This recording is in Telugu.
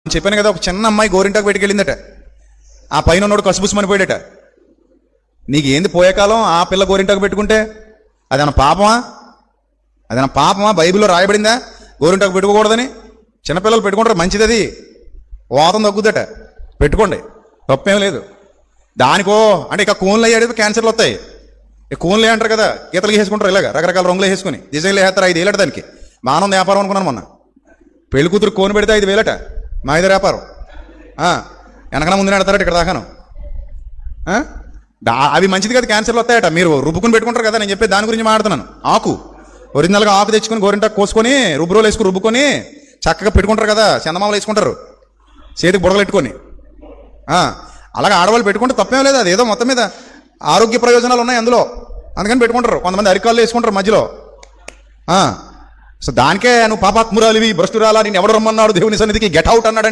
చెప్పాను కదా, ఒక చిన్న అమ్మాయి గోరింటాకు పెట్టుకెళ్ళిందట. ఆ పైన ఉన్నోడు కసుబుసుమని పోయాడట. నీకు ఏంది పోయే కాలం ఆ పిల్ల గోరింటాకు పెట్టుకుంటే? అదేనా పాపమా? అదేనా పాపమా? బైబిల్లో రాయబడిందా గోరింటాకు పెట్టుకోకూడదని? చిన్నపిల్లలు పెట్టుకుంటారు, మంచిది, అది వాతం తగ్గుద్దట, పెట్టుకోండి, తప్పేం లేదు. దానికో అంటే ఇక కోన్లు అయ్యాడు క్యాన్సర్లు వస్తాయి. కోన్లే అంటారు కదా, గీతలు వేసుకుంటారు, ఇలాగ రకరకాల రంగులు వేసుకుని డిజైన్లు వేస్తారు. 5 వేలట దానికి. బాగానే వ్యాపారం అనుకున్నాను మొన్న. పెళ్లి కూతురు కోన్ పెడితే 5 వేలట మా ఇద్దరు వ్యాపారం. వెనకన ముందు నడతారట ఇక్కడ దాకాను. అవి మంచిది కదా, క్యాన్సర్లు వస్తాయట. మీరు రుబ్బుకుని పెట్టుకుంటారు కదా, నేను చెప్పే దాని గురించి మాట్లాడుతున్నాను. ఆకు ఒరిజినల్గా ఆకు తెచ్చుకొని గోరింటాకు కోసుకొని రుబ్బురోలు వేసుకుని రుబ్బుకొని చక్కగా పెట్టుకుంటారు కదా, చందమామలు వేసుకుంటారు చేతికి బుడగలు పెట్టుకొని. అలాగే ఆడవాళ్ళు పెట్టుకుంటే తప్పేం లేదు. అది ఏదో మొత్తం మీద ఆరోగ్య ప్రయోజనాలు ఉన్నాయి అందులో, అందుకని పెట్టుకుంటారు. కొంతమంది అరికాళ్ళు వేసుకుంటారు మధ్యలో. సో దానికే నువ్వు పాపాత్మురాలివి, భ్రష్టురాలా, నేను ఎవడు రమ్మన్నాడు దేవుని సన్నిధికి, గెట్ అవుట్ అన్నాడంటే